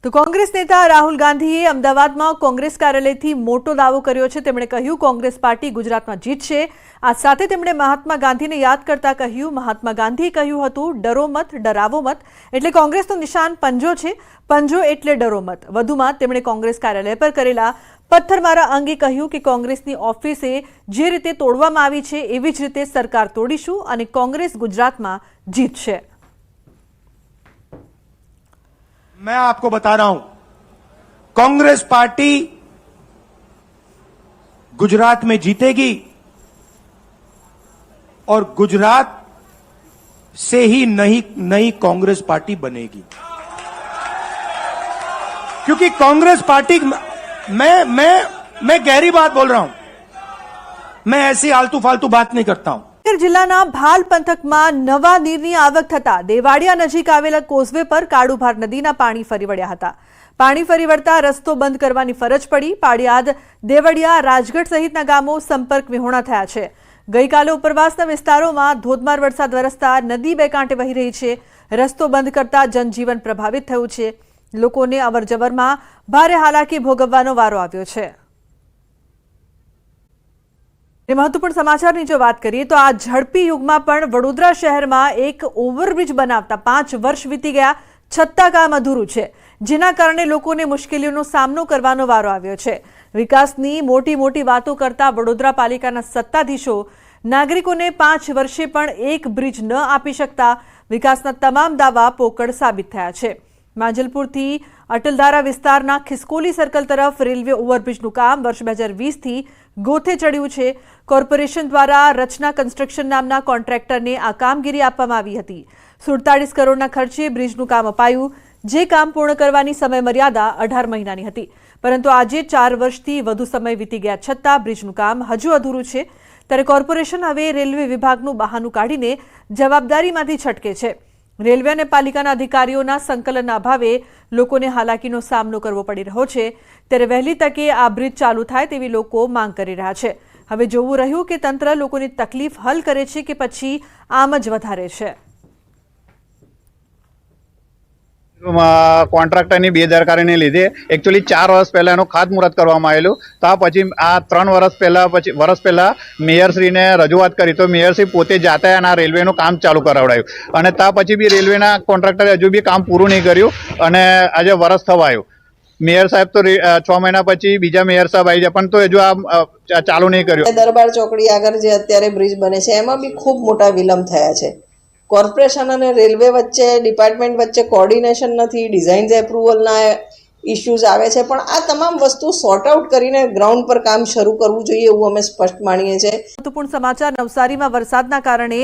તો કોંગ્રેસ નેતા રાહુલ ગાંધીએ અમદાવાદમાં કોંગ્રેસ કાર્યાલયથી મોટો દાવો કર્યો છે। તેમણે કહ્યું કોંગ્રેસ પાર્ટી ગુજરાતમાં જીતશે। આ સાથે તેમણે મહાત્મા ગાંધીને યાદ કરતા કહ્યું મહાત્મા ગાંધીએ કહ્યું હતું ડરો મત ડરાવો મત, એટલે કોંગ્રેસનું નિશાન પંજો છે, પંજો એટલે ડરો મત। વધુમાં તેમણે કોંગ્રેસ કાર્યાલય પર કરેલા પથ્થરમારા અંગે કહ્યું કે કોંગ્રેસની ઓફિસે જે રીતે તોડવામાં આવી છે એવી જ રીતે સરકાર તોડીશું અને કોંગ્રેસ ગુજરાતમાં જીતશે। मैं आपको बता रहा हूं, कांग्रेस पार्टी गुजरात में जीतेगी और गुजरात से ही नई कांग्रेस पार्टी बनेगी, क्योंकि कांग्रेस पार्टी मैं गहरी बात बोल रहा हूं, मैं ऐसी आलतू फालतू बात नहीं करता हूं। જિલ્લાના ભાલ પંથકમાં નવા નીરની આવક થતા દેવાડિયા નજીક આવેલા કોઝવે પર કાળુભાર નદીના પાણી ફરી વળ્યા હતા। પાણી ફરી વળતા રસ્તો બંધ કરવાની ફરજ પડી। પાળિયાદ, દેવડિયા, રાજગઢ સહિતના ગામો સંપર્ક વિહોણા થયા છે। ગઈકાલે ઉપરવાસના વિસ્તારોમાં ધોધમાર વરસાદ વરસતા નદી બે કાંઠે વહી રહી છે। રસ્તો બંધ કરતા જનજીવન પ્રભાવિત થયું છે। લોકોને અવરજવરમાં ભારે હાલાકી ભોગવવાનો વારો આવ્યો છે। महत्वपूर्ण समाचार की जो बात करिए तो आ झड़पी युग में पण वडोदरा शहर में एक ओवरब्रिज बनावता 5 वर्ष वीती गया छत्ता काम अधूरू है, जेना कारणे लोकोने मुश्केलीओनो सामनो करवानो वारो आव्यो छे। विकासनी मोटी मोटी वातो करता वडोदरा पालिकाना सत्ताधीशो नागरिकोने 5 वर्षे पण एक ब्रिज न आपी शकता विकासना तमाम दावा पोकळ साबित थया छे। माजलपुरथी अटलधारा विस्तारना खिसकोली सर्कल तरफ रेलवे ओवरब्रिजનું કામ વર્ષ 2020 થી ગોથે ચડ્યું છે। કોર્પોરેશન દ્વારા રચના કન્સ્ટ્રક્શન નામના કોન્ટ્રાક્ટરને આ કામગીરી આપવામાં આવી હતી। 47 કરોડના ખર્ચે બ્રિજનું કામ અપાયું, જે કામ પૂર્ણ કરવાની સમયમર્યાદા 18 મહિનાની હતી, પરંતુ આજે 4 વર્ષથી વધુ સમય વીતી ગયા છતાં બ્રિજનું કામ હજુ અધૂરું છે। ત્યારે કોર્પોરેશન હવે રેલવે વિભાગનું બહાનું કાઢીને જવાબદારીમાંથી છટકે છે। રેલવે અને પાલિકાના અધિકારીઓના સંકલનના અભાવે લોકોને હાલાકીનો સામનો કરવો પડી રહ્યો છે। ત્યારે વહેલી તકે આ બ્રિજ ચાલુ થાય તેવી લોકો માંગ કરી રહ્યા છે। હવે જોવું રહ્યું કે તંત્ર લોકોની તકલીફ હલ કરે છે કે પછી આમ જ વધારે છે। કોન્ટ્રાક્ટરની બેદરકારીને લીધે એકચ્યુઅલી 4 વર્ષ પહેલા એનું ખાતમુહૂર્ત કરવામાં આવેલું, તો પછી આ 3 વર્ષ પહેલા મેયરશ્રીને રજૂઆત કરી તો મેયરશ્રી પોતે જાતે આ રેલવેનું કામ ચાલુ કરાવડાયું અને તા પછી બી રેલવેના કોન્ટ્રાક્ટરે હજુ બી કામ પૂરું નહીં કર્યું અને આજે વર્ષ થવા આવ્યું। મેયર સાહેબ તો 6 મહિના પછી બીજા મેયર સાહેબ આવી જાય પણ તો હજુ આ ચાલુ નહીં કર્યું। દરબાર ચોકડી આગળ જે અત્યારે બ્રિજ બને છે એમાં બી ખૂબ મોટા વિલંબ થયા છે। કોર્પોરેશન અને રેલવે વચ્ચે ડિપાર્ટમેન્ટ વચ્ચે કોર્ડિનેશન નથી, ડિઝાઇન્સ એપ્રુવલના ઇશ્યુઝ આવે છે, પણ આ તમામ વસ્તુ સોર્ટ આઉટ કરીને ગ્રાઉન્ડ પર કામ શરૂ કરવું જોઈએ એવું અમે સ્પષ્ટ માનીએ છીએ। મહત્વપૂર્ણ સમાચાર, નવસારીમાં વરસાદના કારણે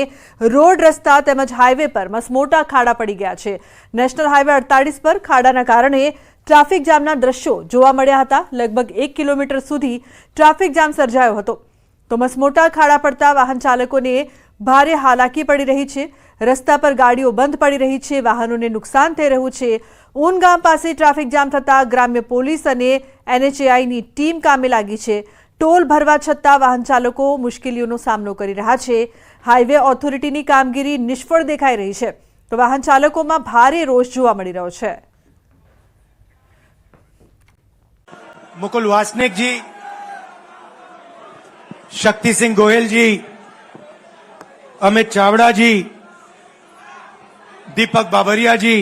રોડ રસ્તા તેમજ હાઈવે પર મસમોટા ખાડા પડી ગયા છે। નેશનલ હાઈવે 48 પર ખાડાના કારણે ટ્રાફિક જામના દ્રશ્યો જોવા મળ્યા હતા। લગભગ 1 કિલોમીટર સુધી ટ્રાફિક જામ સર્જાયો હતો। તો મસમોટા ખાડા પડતા વાહન ચાલકોને ભારે હાલાકી પડી રહી છે। રસ્તા પર ગાડીઓ બંધ પડી રહી છે, વાહનોને નુકસાન થઈ રહ્યું છે। ઊન ગામ પાસે ટ્રાફિક જામ થતા ગ્રામ્ય પોલીસ અને NHAIની ટીમ કામે લાગી છે। ટોલ ભરવા છતાં વાહન ચાલકો મુશ્કેલીઓનો સામનો કરી રહ્યા છે। હાઈવે ઓથોરિટીની કામગીરી નિષ્ફળ દેખાઈ રહી છે, તો વાહન ચાલકોમાં ભારે રોષ જોવા મળી રહ્યો છે। मुकुल वासनिक जी, शक्ति सिंह गोयल जी, अमित चावड़ा जी, दीपक बाबरिया जी,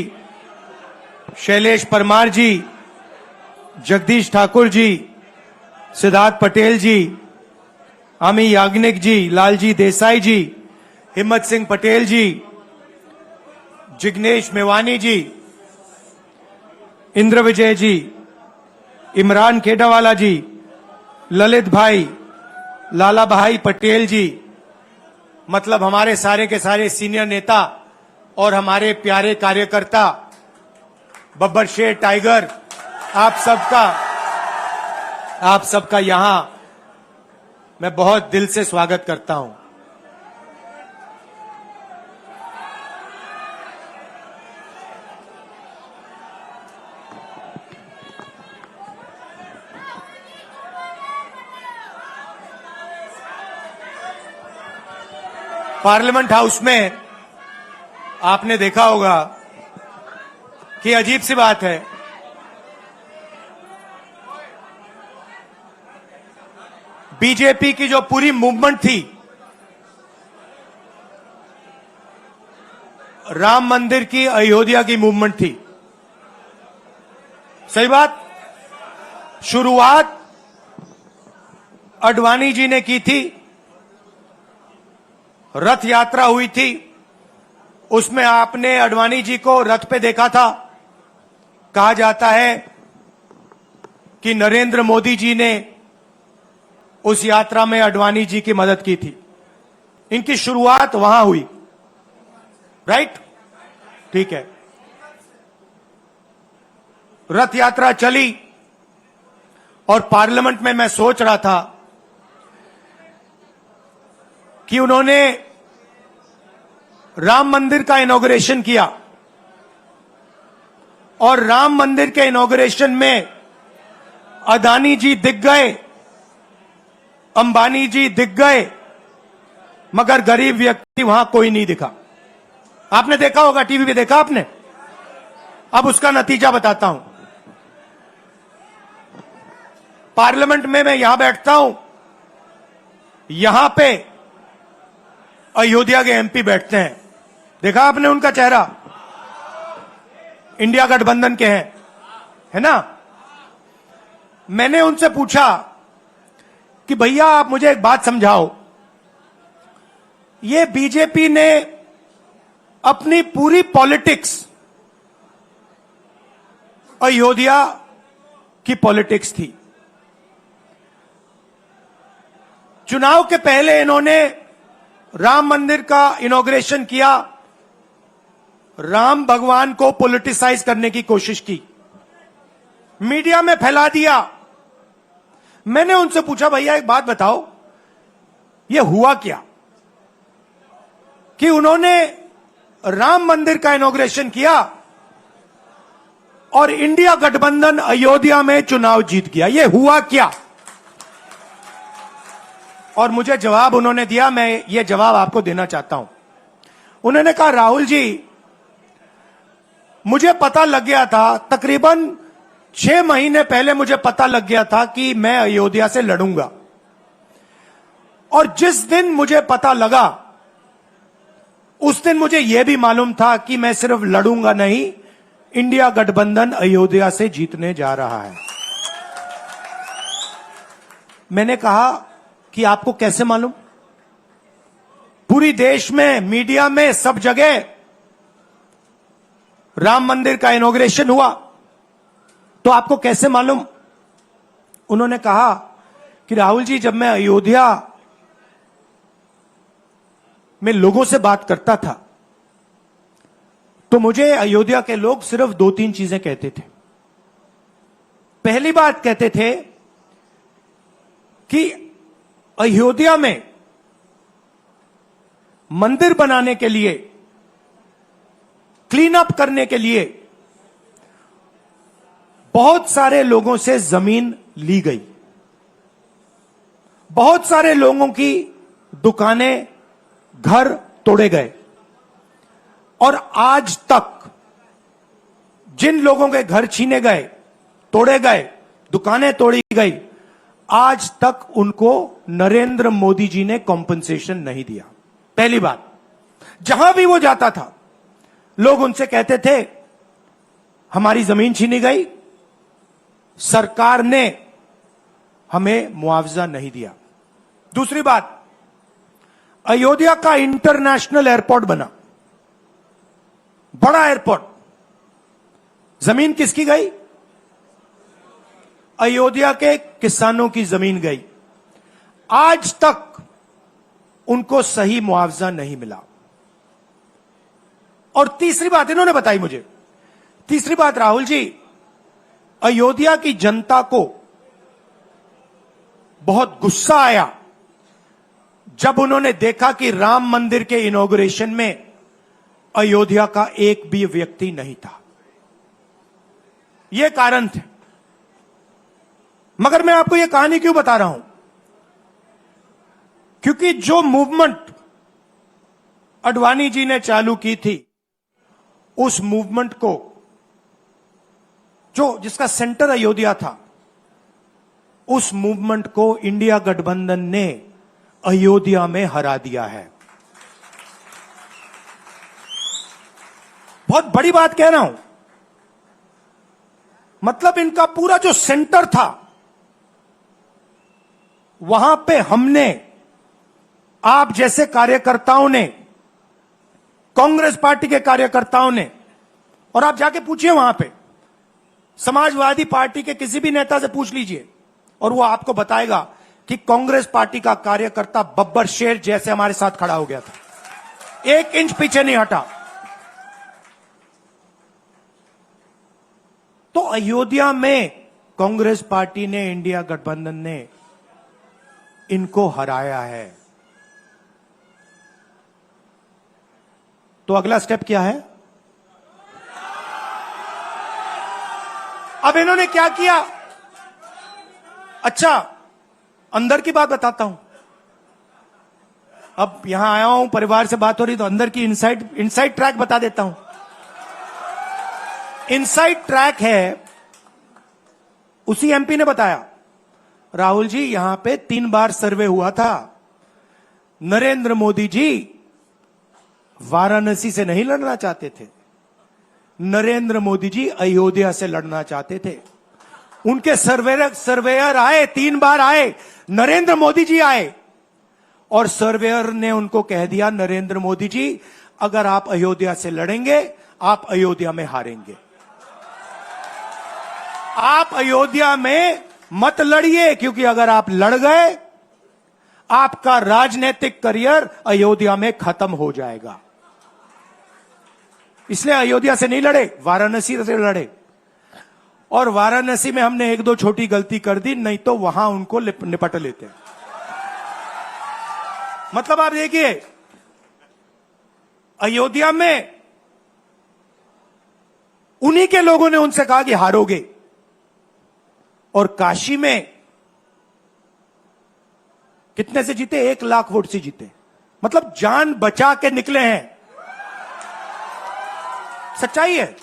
शैलेश परमार जी, जगदीश ठाकुर जी, सिद्धार्थ पटेल जी, अमी याग्निक जी, लालजी देसाई जी, हिम्मत सिंह पटेल जी, जिग्नेश मेवानी जी, इंद्र विजय जी, इमरान खेडावाला जी, ललित भाई, लाला भाई पटेल जी, मतलब हमारे सारे के सारे सीनियर नेता और हमारे प्यारे कार्यकर्ता, बब्बर शेर टाइगर, आप सबका यहां मैं बहुत दिल से स्वागत करता हूं। पार्लियामेंट हाउस में आपने देखा होगा कि अजीब सी बात है, बीजेपी की जो पूरी मूवमेंट थी, राम मंदिर की, अयोध्या की मूवमेंट थी। सही बात। शुरुआत अडवाणी जी ने की थी, रथ यात्रा हुई थी, उसमें आपने अडवाणी जी को रथ पे देखा था। कहा जाता है कि नरेंद्र मोदी जी ने उस यात्रा में अडवाणी जी की मदद की थी। इनकी शुरुआत वहां हुई, राइट? ठीक है। रथ यात्रा चली और पार्लियामेंट में मैं सोच रहा था कि उन्होंने राम मंदिर का इनॉग्रेशन किया और राम मंदिर के इनॉग्रेशन में अदानी जी दिख गए, अंबानी जी दिख गए, मगर गरीब व्यक्ति वहां कोई नहीं दिखा। आपने देखा होगा, टीवी पे देखा आपने। अब उसका नतीजा बताता हूं। पार्लियामेंट में मैं यहां बैठता हूं, यहां पे अयोध्या के एमपी बैठते हैं। देखा आपने उनका चेहरा, इंडिया गठबंधन के हैं, है ना। मैंने उनसे पूछा कि भैया आप मुझे एक बात समझाओ, ये बीजेपी ने अपनी पूरी पॉलिटिक्स अयोध्या की पॉलिटिक्स थी। चुनाव के पहले इन्होंने राम मंदिर का इनॉग्रेशन किया, राम भगवान को पॉलिटिसाइज करने की कोशिश की, मीडिया में फैला दिया। मैंने उनसे पूछा भैया एक बात बताओ, यह हुआ क्या कि उन्होंने राम मंदिर का इनॉग्रेशन किया और इंडिया गठबंधन अयोध्या में चुनाव जीत गया, यह हुआ क्या? और मुझे जवाब उन्होंने दिया, मैं ये जवाब आपको देना चाहता हूं। उन्होंने कहा राहुल जी, मुझे पता लग गया था, तकरीबन 6 महीने पहले मुझे पता लग गया था कि मैं अयोध्या से लड़ूंगा, और जिस दिन मुझे पता लगा उस दिन मुझे यह भी मालूम था कि मैं सिर्फ लड़ूंगा नहीं, इंडिया गठबंधन अयोध्या से जीतने जा रहा है। मैंने कहा कि आपको कैसे मालूम? पूरी देश में, मीडिया में, सब जगह राम मंदिर का इनॉग्रेशन हुआ, तो आपको कैसे मालूम? उन्होंने कहा कि राहुल जी, जब मैं अयोध्या में लोगों से बात करता था तो मुझे अयोध्या के लोग सिर्फ 2-3 चीजें कहते थे। पहली बात कहते थे कि अयोध्या में मंदिर बनाने के लिए, क्लीन अप करने के लिए बहुत सारे लोगों से जमीन ली गई, बहुत सारे लोगों की दुकानें, घर तोड़े गए, और आज तक जिन लोगों के घर छीने गए, तोड़े गए, दुकानें तोड़ी गई, आज तक उनको नरेंद्र मोदी जी ने कॉम्पनसेशन नहीं दिया। पहली बात, जहां भी वो जाता था लोग उनसे कहते थे हमारी जमीन छीनी गई, सरकार ने हमें मुआवजा नहीं दिया। दूसरी बात, अयोध्या का इंटरनेशनल एयरपोर्ट बना, बड़ा एयरपोर्ट, जमीन किसकी गई? अयोध्या के किसानों की जमीन गई। आज तक उनको सही मुआवजा नहीं मिला। और तीसरी बात इन्होंने बताई मुझे, तीसरी बात, राहुल जी, अयोध्या की जनता को बहुत गुस्सा आया जब उन्होंने देखा कि राम मंदिर के इनॉग्रेशन में अयोध्या का एक भी व्यक्ति नहीं था। यह कारण थे। मगर मैं आपको यह कहानी क्यों बता रहा हूं? क्योंकि जो मूवमेंट अडवाणी जी ने चालू की थी, उस मूवमेंट को, जिसका सेंटर अयोध्या था, उस मूवमेंट को इंडिया गठबंधन ने अयोध्या में हरा दिया है। बहुत बड़ी बात कह रहा हूं। मतलब इनका पूरा जो सेंटर था, वहां पे हमने, आप जैसे कार्यकर्ताओं ने, कांग्रेस पार्टी के कार्यकर्ताओं ने, और आप जाके पूछिए वहां पे समाजवादी पार्टी के किसी भी नेता से पूछ लीजिए और वो आपको बताएगा कि कांग्रेस पार्टी का कार्यकर्ता बब्बर शेर जैसे हमारे साथ खड़ा हो गया था, 1 इंच पीछे नहीं हटा। तो अयोध्या में कांग्रेस पार्टी ने, इंडिया गठबंधन ने इनको हराया है। तो अगला स्टेप क्या है? अब इन्होंने क्या किया? अच्छा, अंदर की बात बताता हूं। अब यहां आया हूं, परिवार से बात हो रही, तो अंदर की इनसाइड ट्रैक बता देता हूं। इनसाइड ट्रैक है, उसी एमपी ने बताया, राहुल जी यहां पे 3 बार सर्वे हुआ था। नरेंद्र मोदी जी वाराणसी से नहीं लड़ना चाहते थे, नरेंद्र मोदी जी अयोध्या से लड़ना चाहते थे। उनके सर्वेयर आए, 3 बार आए, नरेंद्र मोदी जी आए, और सर्वेयर ने उनको कह दिया, नरेंद्र मोदी जी अगर आप अयोध्या से लड़ेंगे, आप अयोध्या में हारेंगे। आप अयोध्या में मत लड़िए, क्योंकि अगर आप लड़ गए, आपका राजनीतिक करियर अयोध्या में खत्म हो जाएगा। इसलिए अयोध्या से नहीं लड़े, वाराणसी से लड़े। और वाराणसी में हमने 1-2 छोटी गलती कर दी, नहीं तो वहां उनको निपट लेते। मतलब आप देखिए, अयोध्या में उन्हीं के लोगों ने उनसे कहा कि हारोगे, और काशी में कितने से जीते? 1 लाख वोट से जीते। मतलब जान बचा के निकले हैं। सच्चाई है।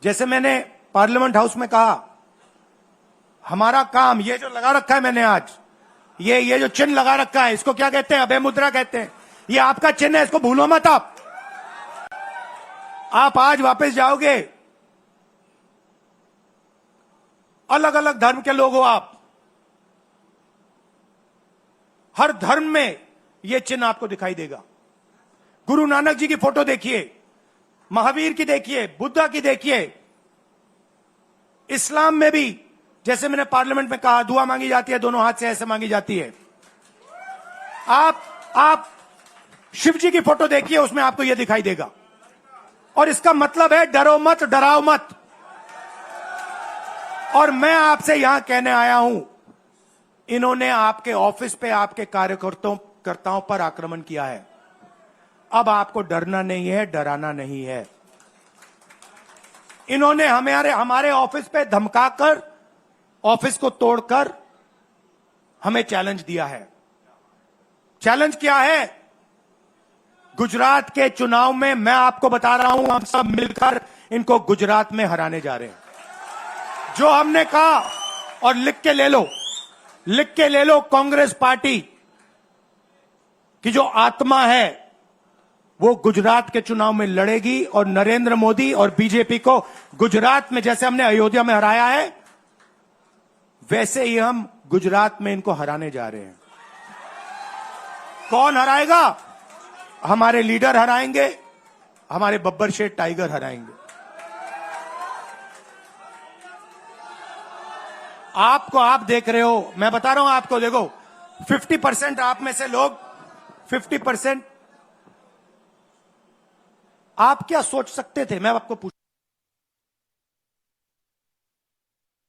जैसे मैंने पार्लियामेंट हाउस में कहा, हमारा काम, ये जो लगा रखा है मैंने आज, ये जो चिन्ह लगा रखा है, इसको क्या कहते हैं? अभय मुद्रा कहते हैं। ये आपका चिन्ह है, इसको भूलो मत। आप आज वापस जाओगे, अलग अलग धर्म के लोग हो आप, हर धर्म में यह चिन्ह आपको दिखाई देगा। गुरु नानक जी की फोटो देखिए, महावीर की देखिए, बुद्धा की देखिए। इस्लाम में भी, जैसे मैंने पार्लियामेंट में कहा, दुआ मांगी जाती है, दोनों हाथ से ऐसे मांगी जाती है। आप शिव जी की फोटो देखिए, उसमें आपको यह दिखाई देगा। और इसका मतलब है डरो मत, डराओ मत। और मैं आपसे यहां कहने आया हूं, इन्होंने आपके ऑफिस पे, आपके कार्यकर्ताओं पर आक्रमण किया है। अब आपको डरना नहीं है, डराना नहीं है। इन्होंने हमारे ऑफिस पे धमकाकर, ऑफिस को तोड़कर हमें चैलेंज दिया है। चैलेंज क्या है? गुजरात के चुनाव में मैं आपको बता रहा हूं, हम सब मिलकर इनको गुजरात में हराने जा रहे हैं। जो हमने कहा, और लिख के ले लो, कांग्रेस पार्टी की जो आत्मा है वो गुजरात के चुनाव में लड़ेगी, और नरेंद्र मोदी और बीजेपी को गुजरात में, जैसे हमने अयोध्या में हराया है, वैसे ही हम गुजरात में इनको हराने जा रहे हैं। कौन हराएगा? हमारे लीडर हराएंगे, हमारे बब्बर शेर टाइगर हराएंगे। आप देख रहे हो, मैं बता रहा हूं आपको, देखो 50% आप में से लोग, 50% आप क्या सोच सकते थे? मैं आपको पूछ,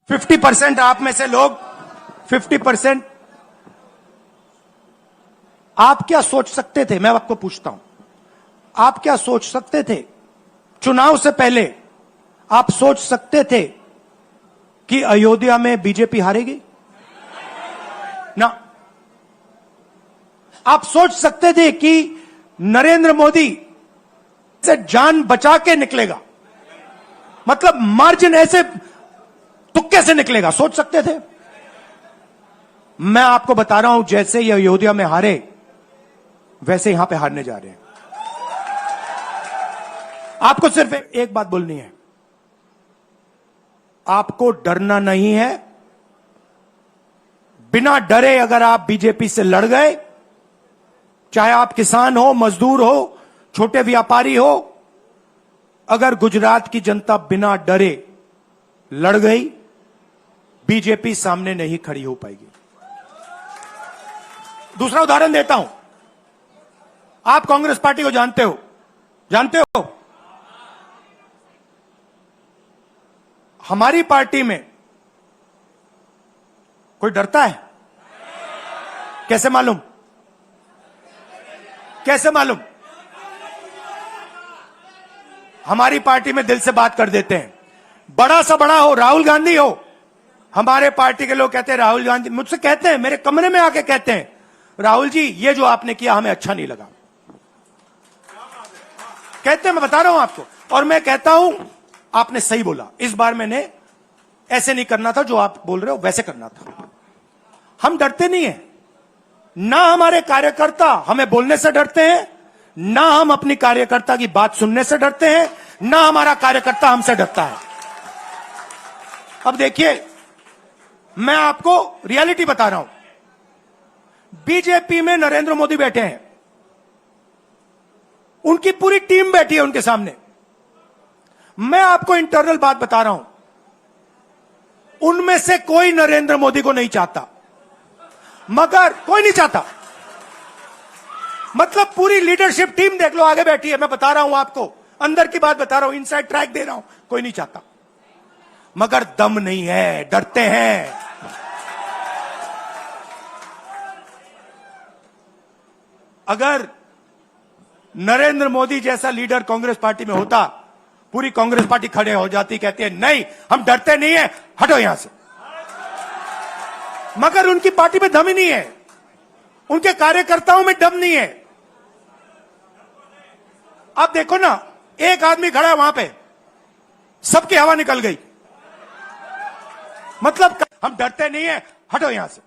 50% आप में से लोग, 50% आप क्या सोच सकते थे? मैं आपको पूछता हूं, आप क्या सोच सकते थे? चुनाव से पहले आप सोच सकते थे कि अयोध्या में बीजेपी हारेगी? ना। आप सोच सकते थे कि नरेंद्र मोदी से जान बचा के निकलेगा? मतलब मार्जिन ऐसे तुक्के कैसे निकलेगा, सोच सकते थे? मैं आपको बता रहा हूं, जैसे ये अयोध्या में हारे वैसे यहां पे हारने जा रहे हैं। आपको सिर्फ एक बात बोलनी है, आपको डरना नहीं है। बिना डरे अगर आप बीजेपी से लड़ गए, चाहे आप किसान हो, मजदूर हो, छोटे व्यापारी हो, अगर गुजरात की जनता बिना डरे लड़ गई, बीजेपी सामने नहीं खड़ी हो पाएगी। दूसरा उदाहरण देता हूं, आप कांग्रेस पार्टी को जानते हो, जानते हो? हमारी पार्टी में कोई डरता है? कैसे मालूम? कैसे मालूम? हमारी पार्टी में दिल से बात कर देते हैं। बड़ा सा बड़ा हो, राहुल गांधी हो, हमारे पार्टी के लोग कहते हैं राहुल गांधी, मुझसे कहते हैं, मेरे कमरे में आके कहते हैं, राहुल जी ये जो आपने किया हमें अच्छा नहीं लगा। कहते हैं, मैं बता रहा हूं आपको, और मैं कहता हूं आपने सही बोला, इस बार मैंने ऐसे नहीं करना था, जो आप बोल रहे हो वैसे करना था। हम डरते नहीं है, ना हमारे कार्यकर्ता हमें बोलने से डरते हैं, ना हम अपनी कार्यकर्ता की बात सुनने से डरते हैं, ना हमारा कार्यकर्ता हमसे डरता है। अब देखिए, मैं आपको रियलिटी बता रहा हूं। बीजेपी में नरेंद्र मोदी बैठे हैं, उनकी पूरी टीम बैठी है उनके सामने। मैं आपको इंटरनल बात बता रहा हूं, उनमें से कोई नरेंद्र मोदी को नहीं चाहता, मगर कोई नहीं चाहता, मतलब पूरी लीडरशिप टीम देख लो, आगे बैठी है। मैं बता रहा हूं आपको, अंदर की बात बता रहा हूं, इनसाइड ट्रैक दे रहा हूं, कोई नहीं चाहता, मगर दम नहीं है, डरते हैं। अगर नरेंद्र मोदी जैसा लीडर कांग्रेस पार्टी में होता, पूरी कांग्रेस पार्टी खड़े हो जाती, कहती है नहीं हम डरते नहीं है, हटो यहां से। मगर उनकी पार्टी में दम ही नहीं है, उनके कार्यकर्ताओं में दम नहीं है। आप देखो ना, एक आदमी खड़ा है वहां पे, सबकी हवा निकल गई, मतलब हम डरते नहीं है, हटो यहां से।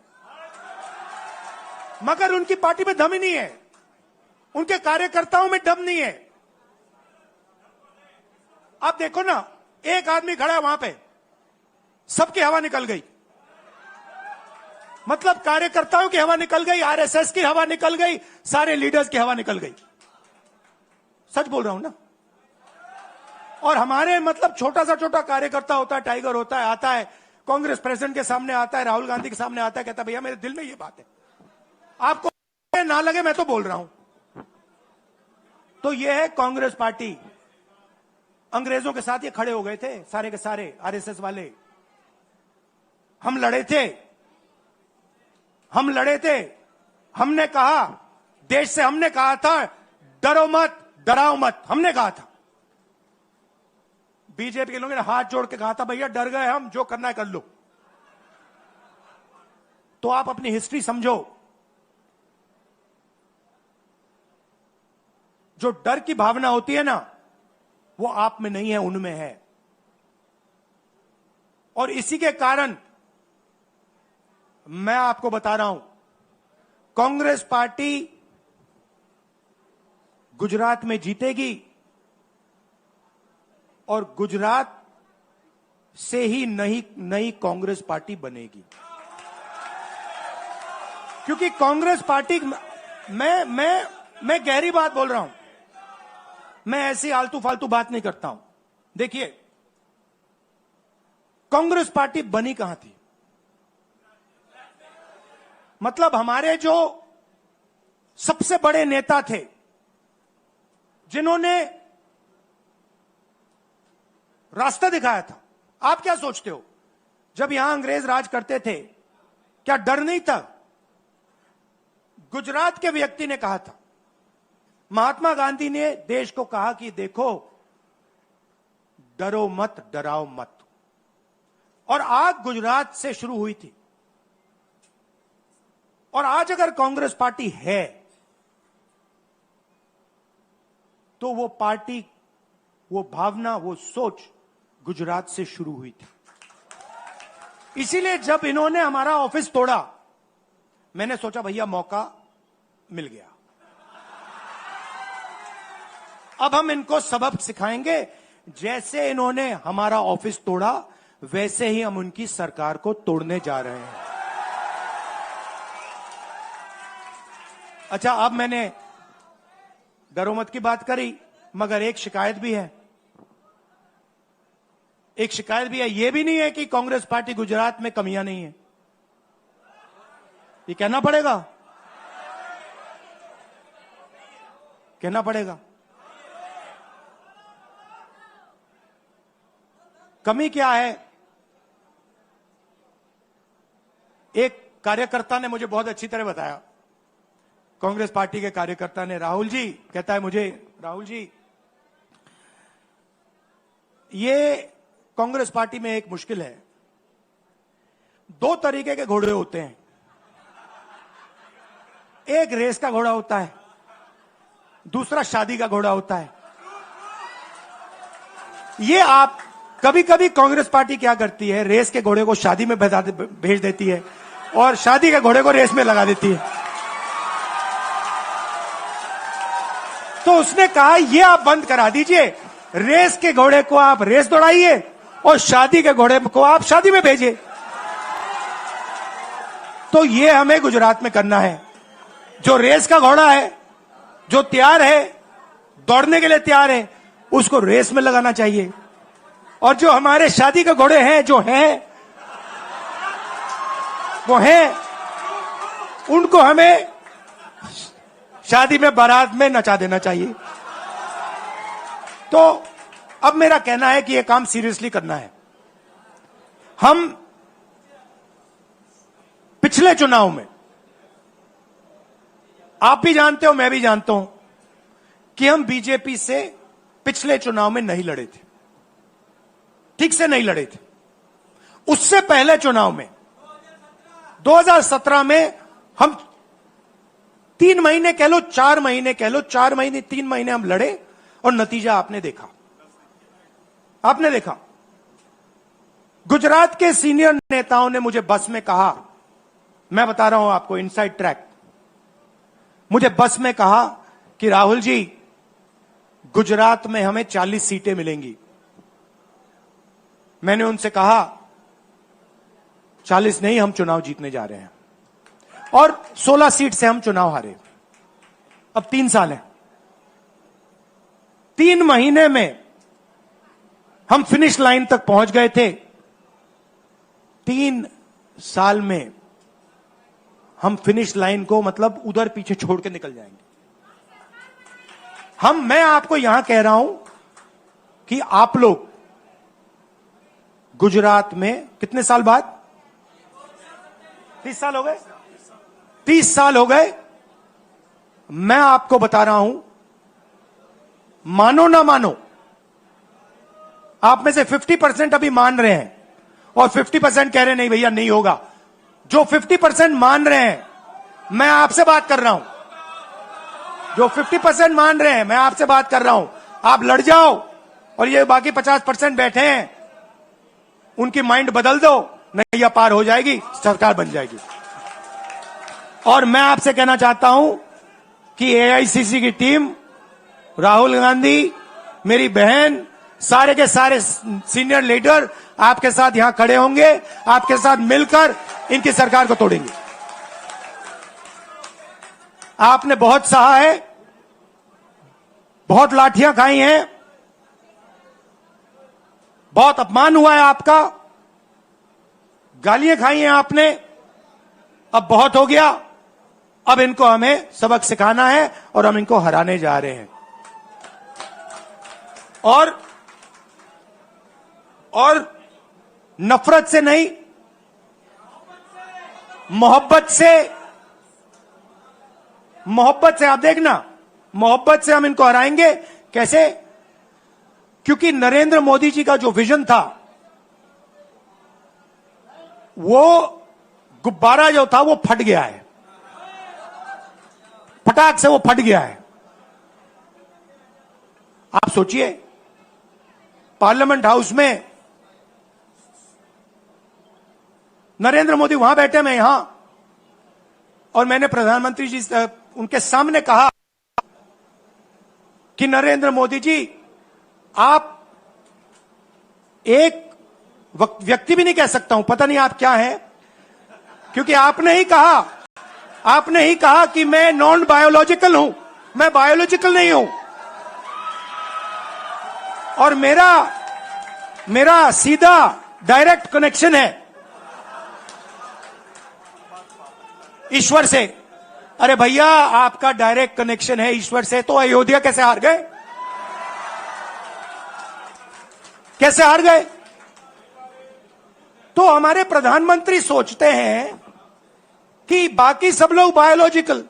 मगर उनकी पार्टी में दम ही नहीं है, उनके कार्यकर्ताओं में दम नहीं है। आप देखो ना, एक आदमी खड़ा है वहां पे, सबकी हवा निकल गई, मतलब कार्यकर्ताओं की हवा निकल गई, आरएसएस की हवा निकल गई, सारे लीडर्स की हवा निकल गई। सच बोल रहा हूं ना। और हमारे मतलब छोटा सा कार्यकर्ता होता है, टाइगर होता है, आता है कांग्रेस प्रेसिडेंट के सामने, आता है राहुल गांधी के सामने, आता है, कहता है भैया मेरे दिल में ये बात है, आपको ना लगे मैं तो बोल रहा हूं। तो ये है कांग्रेस पार्टी। अंग्रेजों के साथ ये खड़े हो गए थे सारे के सारे आरएसएस वाले। हम लड़े थे, हम लड़े थे, हमने कहा, देश से हमने कहा था डरो मत, डराओ मत, हमने कहा था। बीजेपी के लोगों ने हाथ जोड़ के कहा था भैया डर गए हम, जो करना है कर लो। तो आप अपनी हिस्ट्री समझो, जो डर की भावना होती है ना, वो आप में नहीं है, उनमें है। और इसी के कारण मैं आपको बता रहा हूं, कांग्रेस पार्टी गुजरात में जीतेगी और गुजरात से ही नई कांग्रेस पार्टी बनेगी। क्योंकि कांग्रेस पार्टी, मैं गहरी बात बोल रहा हूं, मैं ऐसी आलतू फालतू बात नहीं करता हूं। देखिए, कांग्रेस पार्टी बनी कहां थी? मतलब हमारे जो सबसे बड़े नेता थे, जिन्होंने रास्ता दिखाया था। आप क्या सोचते हो, जब यहां अंग्रेज राज करते थे, क्या डर नहीं था? गुजरात के व्यक्ति ने कहा था, महात्मा गांधी ने देश को कहा कि देखो, डरो मत, डराओ मत। और आग गुजरात से शुरू हुई थी। और आज अगर कांग्रेस पार्टी है, तो वो पार्टी, वो भावना, वो सोच गुजरात से शुरू हुई थी। इसीलिए जब इन्होंने हमारा ऑफिस तोड़ा, मैंने सोचा भैया मौका मिल गया, अब हम इनको सबक सिखाएंगे। जैसे इन्होंने हमारा ऑफिस तोड़ा, वैसे ही हम उनकी सरकार को तोड़ने जा रहे हैं। अच्छा, अब मैंने दरोमत की बात करी, मगर एक शिकायत भी है, एक शिकायत भी है। यह भी नहीं है कि कांग्रेस पार्टी गुजरात में कमियां नहीं है, ये कहना पड़ेगा, कहना पड़ेगा। कमी क्या है? एक कार्यकर्ता ने मुझे बहुत अच्छी तरह बताया, कांग्रेस पार्टी के कार्यकर्ता ने, राहुल जी कहता है मुझे, राहुल जी ये कांग्रेस पार्टी में एक मुश्किल है, दो तरीके के घोड़े होते हैं, एक रेस का घोड़ा होता है, दूसरा शादी का घोड़ा होता है। ये आप कभी कभी कांग्रेस पार्टी क्या करती है, रेस के घोड़े को शादी में भेज देती है और शादी के घोड़े को रेस में लगा देती है। तो उसने कहा ये आप बंद करा दीजिए, रेस के घोड़े को आप रेस दौड़ाइए और शादी के घोड़े को आप शादी में भेजिए। तो ये हमें गुजरात में करना है। जो रेस का घोड़ा है, जो तैयार है, दौड़ने के लिए तैयार है, उसको रेस में लगाना चाहिए। और जो हमारे शादी के घोड़े हैं, जो हैं वो हैं, उनको हमें शादी में बारात में नचा देना चाहिए। तो अब मेरा कहना है कि यह काम सीरियसली करना है। हम पिछले चुनाव में, आप भी जानते हो, मैं भी जानता हूं कि हम बीजेपी से पिछले चुनाव में नहीं लड़े थे, ठीक से नहीं लड़े थे। उससे पहले चुनाव में 2017 में हम 3 महीने कह लो, 4 महीने कह लो, 4 महीने 3 महीने हम लड़े और नतीजा आपने देखा, आपने देखा। गुजरात के सीनियर नेताओं ने मुझे बस में कहा, मैं बता रहा हूं आपको इनसाइड ट्रैक, मुझे बस में कहा कि राहुल जी गुजरात में हमें 40 सीटें मिलेंगी। मैंने उनसे कहा 40 नहीं, हम चुनाव जीतने जा रहे हैं। और 16 सीट से हम चुनाव हारे। अब 3 साल है, 3 महीने में हम फिनिश लाइन तक पहुंच गए थे। 3 साल में हम फिनिश लाइन को मतलब उधर पीछे छोड़ के निकल जाएंगे। मैं आपको यहां कह रहा हूं कि आप लोग गुजरात में कितने साल बाद, 30 साल हो गए, 30 साल हो गए। मैं आपको बता रहा हूं, मानो ना मानो, आप में से 50% अभी मान रहे हैं और 50% कह रहे नहीं भैया नहीं होगा। जो 50% मान रहे हैं, मैं आपसे बात कर रहा हूं, जो 50% मान रहे हैं, मैं आपसे बात कर रहा हूं। आप लड़ जाओ और ये बाकी 50% बैठे हैं, उनकी माइंड बदल दो, नैया पार हो जाएगी, सरकार बन जाएगी। और मैं आपसे कहना चाहता हूं कि एआईसीसी की टीम, राहुल गांधी, मेरी बहन, सारे के सारे सीनियर लीडर आपके साथ यहां खड़े होंगे, आपके साथ मिलकर इनकी सरकार को तोड़ेंगे। आपने बहुत सहा है, बहुत लाठियां खाई हैं, बहुत अपमान हुआ है आपका, गालियां खाई हैं आपने, अब बहुत हो गया। अब इनको हमें सबक सिखाना है और हम इनको हराने जा रहे हैं। और नफरत से नहीं, मोहब्बत से आप देखना, मोहब्बत से हम इनको हराएंगे। कैसे? क्योंकि नरेंद्र मोदी जी का जो विजन था, वो गुब्बारा जो था वो फट गया है, फटाक से वो फट गया है। आप सोचिए, पार्लियामेंट हाउस में नरेंद्र मोदी वहां बैठे, मैं यहां, और मैंने प्रधानमंत्री जी से उनके सामने कहा कि नरेंद्र मोदी जी, आप एक व्यक्ति भी नहीं कह सकता हूं, पता नहीं आप क्या हैं, क्योंकि आपने ही कहा कि मैं नॉन बायोलॉजिकल हूं, मैं बायोलॉजिकल नहीं हूं, और मेरा सीधा डायरेक्ट कनेक्शन है ईश्वर से। अरे भैया, आपका डायरेक्ट कनेक्शन है ईश्वर से, तो अयोध्या कैसे हार गए? कैसे हार गए? तो हमारे प्रधानमंत्री सोचते हैं कि बाकी सब लोग बायोलॉजिकल,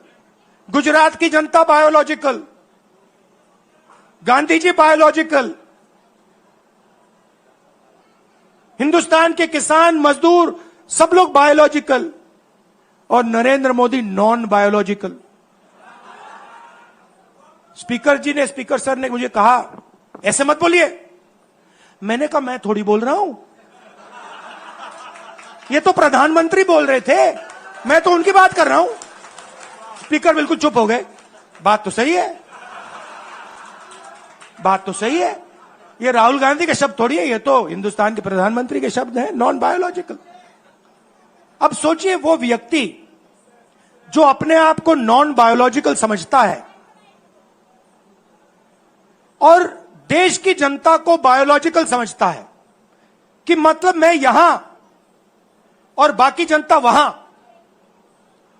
गुजरात की जनता बायोलॉजिकल, गांधी जी बायोलॉजिकल, हिंदुस्तान के किसान मजदूर सब लोग बायोलॉजिकल, और Narendra Modi non biological. Speaker sir ने मुझे कहा, ऐसे मत बोलिए। मैंने कहा, मैं थोड़ी बोल रहा हूं, ये तो प्रधानमंत्री बोल रहे थे, मैं तो उनकी बात कर रहा हूं। स्पीकर बिल्कुल चुप हो गए। बात तो सही है, बात तो सही है, ये राहुल गांधी के शब्द थोड़ी है, ये तो हिंदुस्तान के प्रधानमंत्री के शब्द हैं, नॉन बायोलॉजिकल। अब सोचिए, वो व्यक्ति जो अपने आप को नॉन बायोलॉजिकल समझता है और देश की जनता को बायोलॉजिकल समझता है, कि मतलब मैं यहां और बाकी जनता वहां,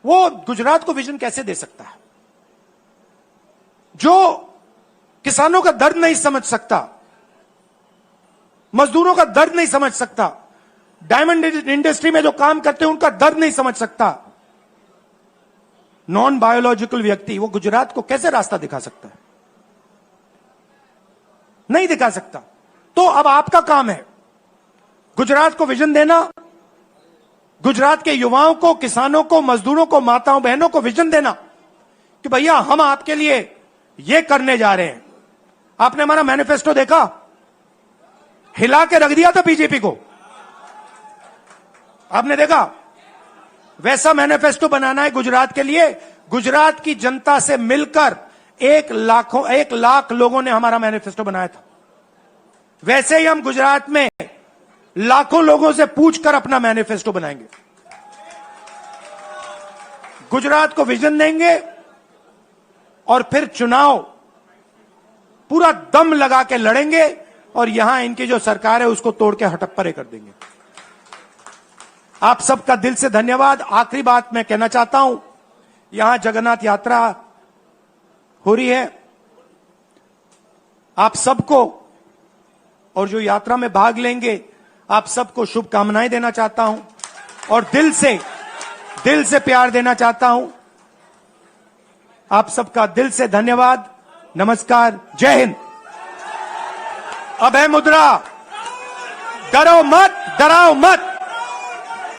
वो गुजरात को विजन कैसे दे सकता है? जो किसानों का दर्द नहीं समझ सकता, मजदूरों का दर्द नहीं समझ सकता, डायमंड इंडस्ट्री में जो काम करते हैं उनका दर्द नहीं समझ सकता, नॉन बायोलॉजिकल व्यक्ति वो गुजरात को कैसे रास्ता दिखा सकता है? नहीं दिखा सकता। तो अब आपका काम है गुजरात को विजन देना, गुजरात के युवाओं को, किसानों को, मजदूरों को, माताओं बहनों को विजन देना कि भैया हम आपके लिए ये करने जा रहे हैं। आपने हमारा मैनिफेस्टो देखा, हिला के रख दिया था बीजेपी को, आपने देखा? वैसा मैनिफेस्टो बनाना है गुजरात के लिए। गुजरात की जनता से मिलकर 1 लाख लोगों ने हमारा मैनिफेस्टो बनाया था। वैसे ही हम गुजरात में लाखों लोगों से पूछकर अपना मैनिफेस्टो बनाएंगे, गुजरात को विजन देंगे, और फिर चुनाव पूरा दम लगा के लड़ेंगे, और यहां इनकी जो सरकार है उसको तोड़ के हटप्परे कर देंगे। आप सबका दिल से धन्यवाद। आखिरी बात मैं कहना चाहता हूं, यहां जगन्नाथ यात्रा हो रही है, आप सबको, और जो यात्रा में भाग लेंगे, आप सबको शुभकामनाएं देना चाहता हूं, और दिल से प्यार देना चाहता हूं। आप सबका दिल से धन्यवाद, नमस्कार, जय हिंद। अभय मुद्रा, डरो मत, डराओ मत।